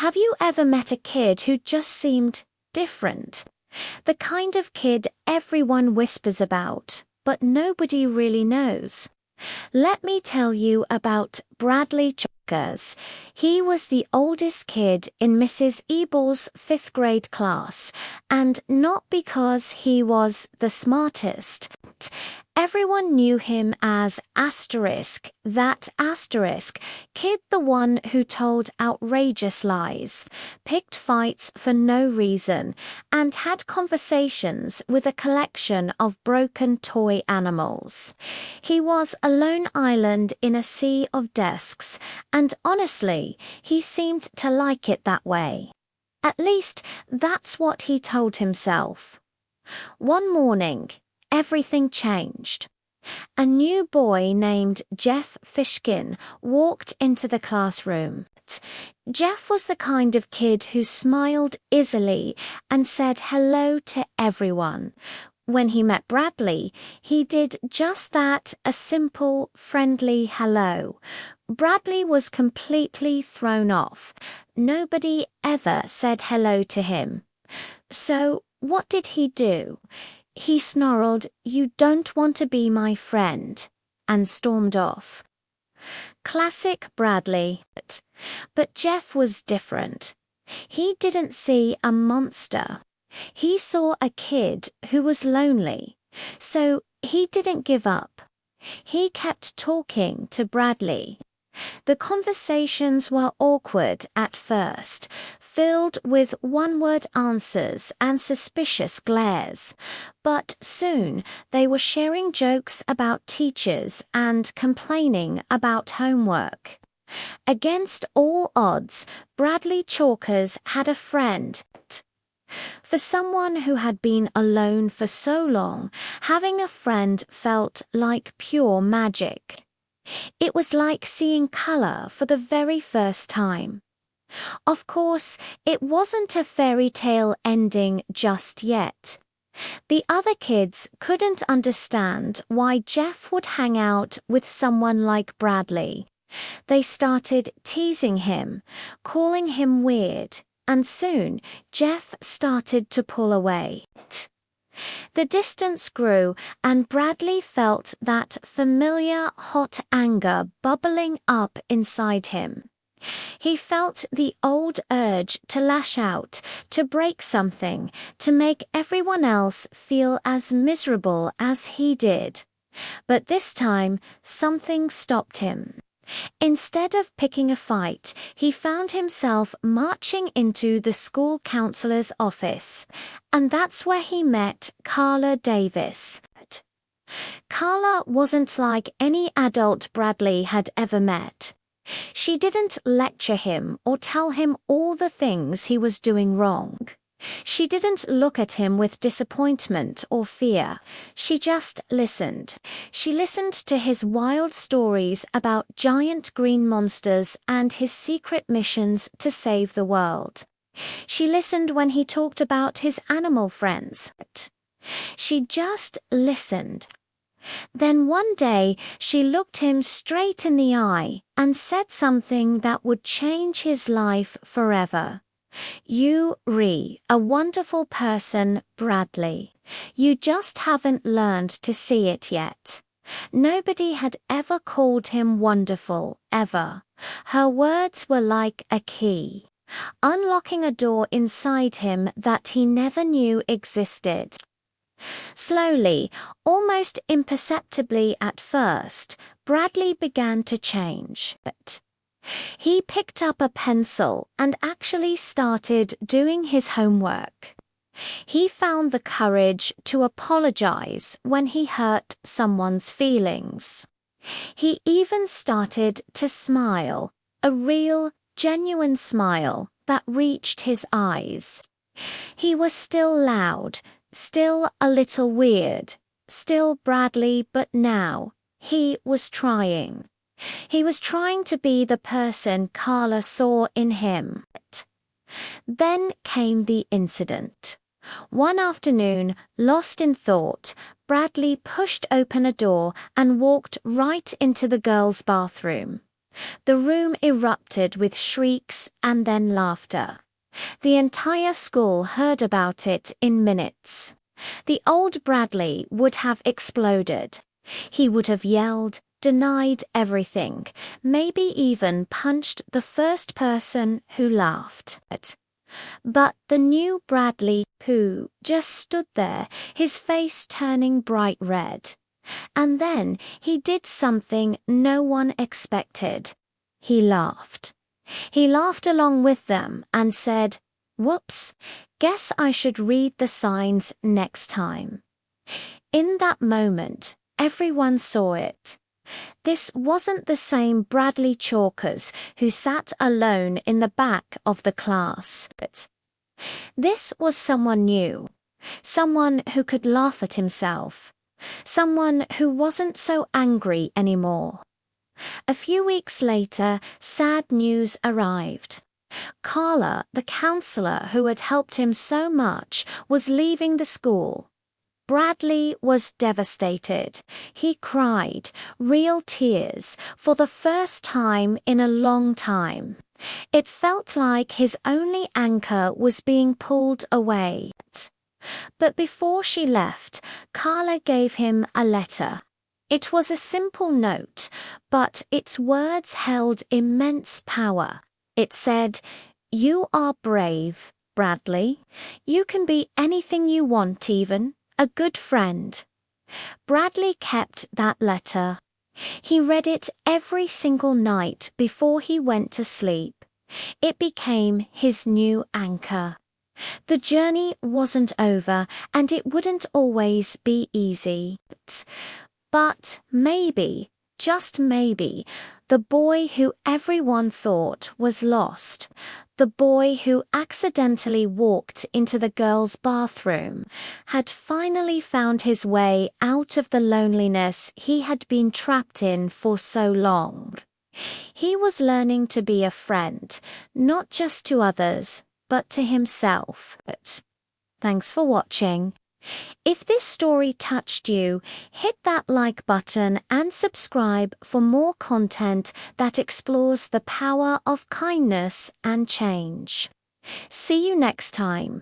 Have you ever met a kid who just seemed different? The kind of kid everyone whispers about, but nobody really knows. Let me tell you about Bradley Chalkers. He was the oldest kid in Mrs. Ebel's 5th grade class, and not because he was the smartest. Everyone knew him as Asterisk, that Asterisk, kid the one who told outrageous lies, picked fights for no reason, and had conversations with a collection of broken toy animals. He was a lone island in a sea of desks, and honestly, he seemed to like it that way. At least, that's what he told himself. One morning, everything changed. A new boy named Jeff Fishkin walked into the classroom. Jeff was the kind of kid who smiled easily and said hello to everyone. When he met Bradley, he did just that, a simple, friendly hello. Bradley was completely thrown off. Nobody ever said hello to him. So, what did he do? He snarled, "You don't want to be my friend," and stormed off. Classic Bradley. But Jeff was different. He didn't see a monster. He saw a kid who was lonely. So he didn't give up. He kept talking to Bradley. The conversations were awkward at first, filled with one-word answers and suspicious glares. But soon they were sharing jokes about teachers and complaining about homework. Against all odds, Bradley Chalkers had a friend. For someone who had been alone for so long, having a friend felt like pure magic. It was like seeing color for the very first time. Of course, it wasn't a fairy tale ending just yet. The other kids couldn't understand why Jeff would hang out with someone like Bradley. They started teasing him, calling him weird, and soon Jeff started to pull away. The distance grew, and Bradley felt that familiar hot anger bubbling up inside him. He felt the old urge to lash out, to break something, to make everyone else feel as miserable as he did. But this time, something stopped him. Instead of picking a fight, he found himself marching into the school counselor's office, and that's where he met Carla Davis. Carla wasn't like any adult Bradley had ever met. She didn't lecture him or tell him all the things he was doing wrong. She didn't look at him with disappointment or fear. She just listened. She listened to his wild stories about giant green monsters and his secret missions to save the world. She listened when he talked about his animal friends. She just listened. Then one day she looked him straight in the eye and said something that would change his life forever. "You re a wonderful person, Bradley. You just haven't learned to see it yet." Nobody had ever called him wonderful, ever. Her words were like a key, unlocking a door inside him that he never knew existed. Slowly, almost imperceptibly at first, Bradley began to change. He picked up a pencil and actually started doing his homework. He found the courage to apologize when he hurt someone's feelings. He even started to smile, a real, genuine smile that reached his eyes. He was still loud, still a little weird, still Bradley, but now he was trying. He was trying to be the person Carla saw in him. Then came the incident. One afternoon, lost in thought, Bradley pushed open a door and walked right into the girls' bathroom. The room erupted with shrieks and then laughter. The entire school heard about it in minutes. The old Bradley would have exploded. He would have yelled, denied everything, maybe even punched the first person who laughed. But the new Bradley, who just stood there, his face turning bright red. And then he did something no one expected. He laughed. He laughed along with them and said, "Whoops, guess I should read the signs next time." In that moment, everyone saw it. This wasn't the same Bradley Chalkers who sat alone in the back of the class. This was someone new, someone who could laugh at himself, someone who wasn't so angry anymore. A few weeks later, sad news arrived. Carla, the counselor who had helped him so much, was leaving the school. Bradley was devastated. He cried, real tears, for the first time in a long time. It felt like his only anchor was being pulled away. But before she left, Carla gave him a letter. It was a simple note, but its words held immense power. It said, "You are brave, Bradley. You can be anything you want even. A good friend." Bradley kept that letter. He read it every single night before he went to sleep. It became his new anchor. The journey wasn't over, and it wouldn't always be easy. But maybe, just maybe, the boy who everyone thought was lost, the boy who accidentally walked into the girls' bathroom, had finally found his way out of the loneliness he had been trapped in for so long. He was learning to be a friend, not just to others, but to himself. Thanks for watching. If this story touched you, hit that like button and subscribe for more content that explores the power of kindness and change. See you next time.